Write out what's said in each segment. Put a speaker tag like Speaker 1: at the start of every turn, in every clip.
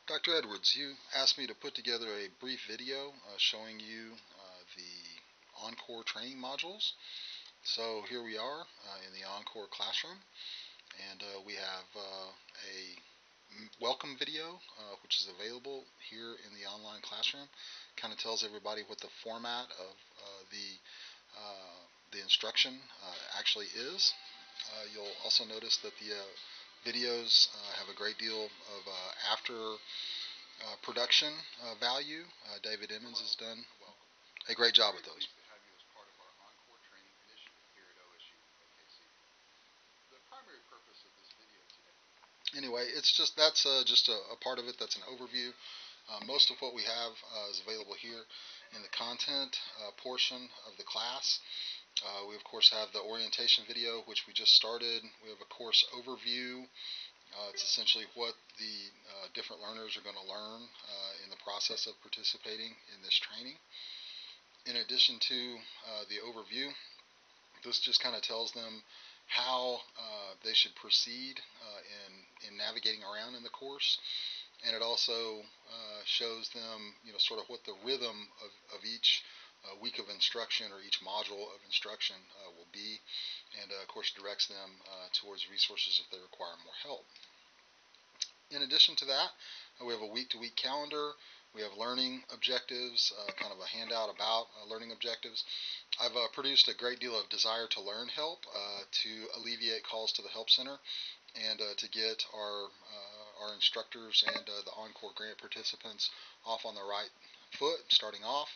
Speaker 1: Dr. Edwards, you asked me to put together a brief video showing you the Encore training modules. So here we are in the Encore classroom, and we have a welcome video which is available here in the online classroom. Kind of tells everybody what the format of the instruction actually is. You'll also notice that the videos have a great deal of after production value. David Emmons has done a great job with those. Anyway, it's just a part of it. That's an overview. Most of what we have is available here in the content portion of the class. We of course have the orientation video, which we just started. We have a course overview. It's essentially what the different learners are going to learn in the process of participating in this training. In addition to the overview, this just kind of tells them how they should proceed in navigating around in the course, and it also shows them, sort of what the rhythm of each week of instruction or each module of instruction will be, and of course directs them towards resources if they require more help. In addition to that, we have a week-to-week calendar. We have learning objectives, kind of a handout about learning objectives. I've produced a great deal of desire to learn help to alleviate calls to the help center and to get our instructors and the Encore grant participants off on the right foot starting off.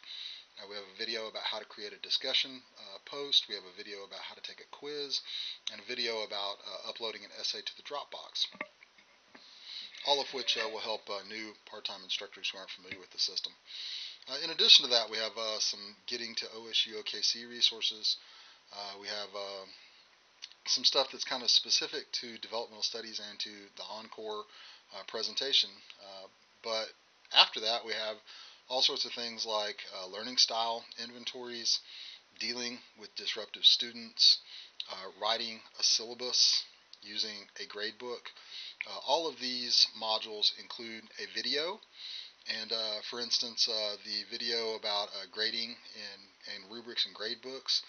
Speaker 1: We have a video about how to create a discussion post. We have a video about how to take a quiz, and a video about uploading an essay to the Dropbox. All of which will help new part-time instructors who aren't familiar with the system. In addition to that, we have some getting to OSU OKC resources. We have some stuff that's kind of specific to developmental studies and to the Encore presentation. But after that, we have all sorts of things like learning style inventories, dealing with disruptive students, writing a syllabus using a gradebook. All of these modules include a video, and for instance, the video about grading in rubrics and gradebooks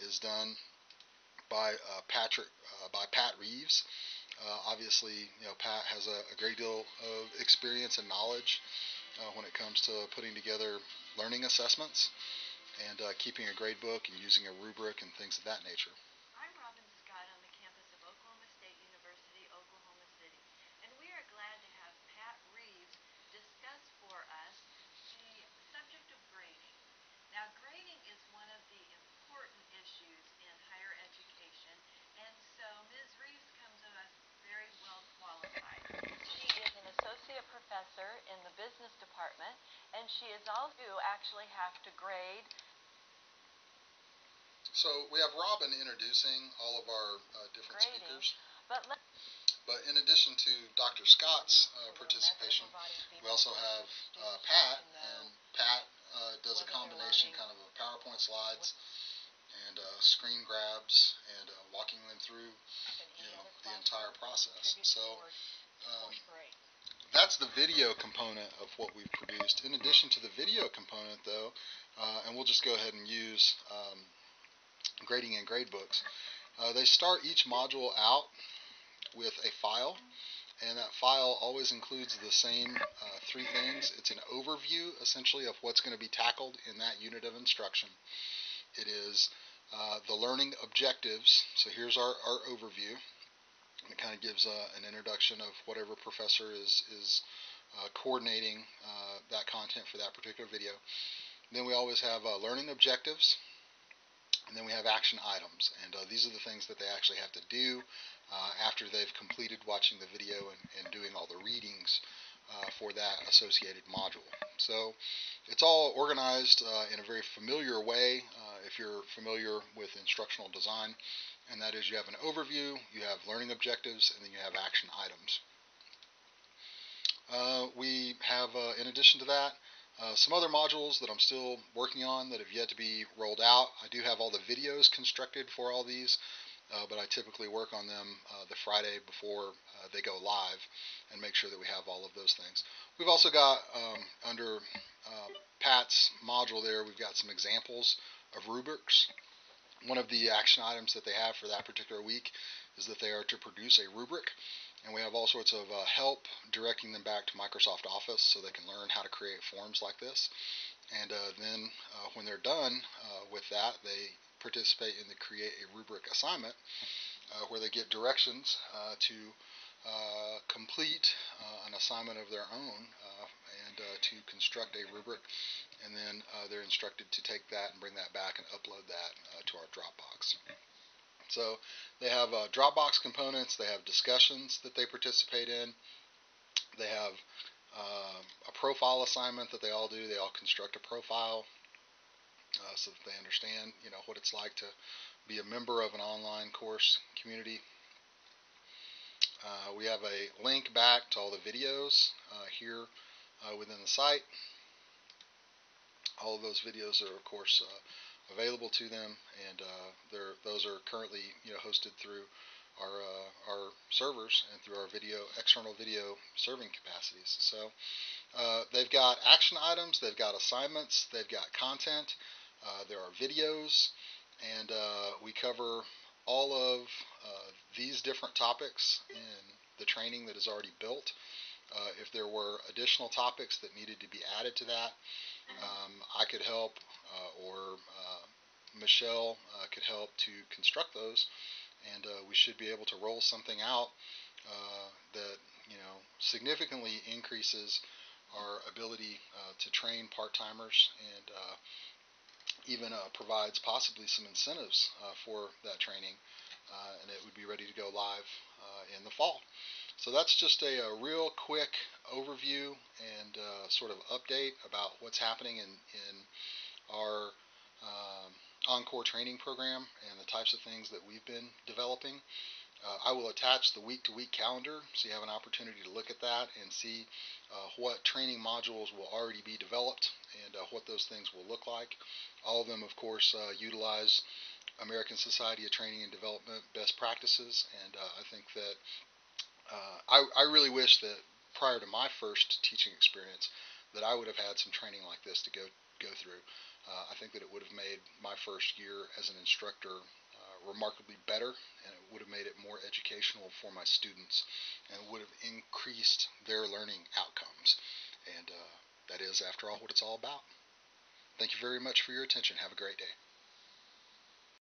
Speaker 1: is done by Pat Reeves. Obviously, Pat has a great deal of experience and knowledge when it comes to putting together learning assessments and keeping a gradebook and using a rubric and things of that nature. So we have Robin introducing all of our different speakers. But in addition to Dr. Scott's participation, we also have Pat, and Pat does a combination kind of PowerPoint slides and screen grabs and walking them through the entire process. So that's the video component of what we've produced. In addition to the video component, though, and we'll just go ahead and use grading and gradebooks. They start each module out with a file, and that file always includes the same three things. It's an overview, essentially, of what's going to be tackled in that unit of instruction. It is the learning objectives. So here's our overview. It kind of gives an introduction of whatever professor is coordinating that content for that particular video. Then we always have learning objectives, and then we have action items, and these are the things that they actually have to do after they've completed watching the video and doing all the readings for that associated module. So it's all organized in a very familiar way if you're familiar with instructional design, and that is you have an overview, you have learning objectives, and then you have action items. We have, in addition to that, some other modules that I'm still working on that have yet to be rolled out. I do have all the videos constructed for all these, but I typically work on them the Friday before they go live, and make sure that we have all of those things. We've also got under Pat's module there, we've got some examples of rubrics. One of the action items that they have for that particular week is that they are to produce a rubric, and we have all sorts of help directing them back to Microsoft Office so they can learn how to create forms like this. And then when they're done with that, they participate in the Create a Rubric assignment, where they get directions to complete an assignment of their own and to construct a rubric, and then they're instructed to take that and bring that back and upload that to our Dropbox. So they have Dropbox components, they have discussions that they participate in, they have a profile assignment that they all do. They all construct a profile so that they understand, what it's like to be a member of an online course community. We have a link back to all the videos here within the site. All of those videos are, of course, available to them, and those are currently hosted through our servers and through our external video serving capacities. So they've got action items, they've got assignments, they've got content, there are videos, and we cover all of these different topics in the training that is already built. If there were additional topics that needed to be added to that, I could help, or Michelle could help to construct those, and we should be able to roll something out that significantly increases our ability to train part-timers, and even provides possibly some incentives for that training, and it would be ready to go live in the fall. So that's just a real quick overview and sort of update about what's happening in our Encore training program and the types of things that we've been developing. I will attach the week-to-week calendar so you have an opportunity to look at that and see what training modules will already be developed and what those things will look like. All of them, of course, utilize American Society of Training and Development best practices, and I think that I really wish that prior to my first teaching experience that I would have had some training like this to go through. I think that it would have made my first year as an instructor remarkably better, and it would have made it more educational for my students, and it would have increased their learning outcomes. And that is, after all, what it's all about. Thank you very much for your attention. Have a great day.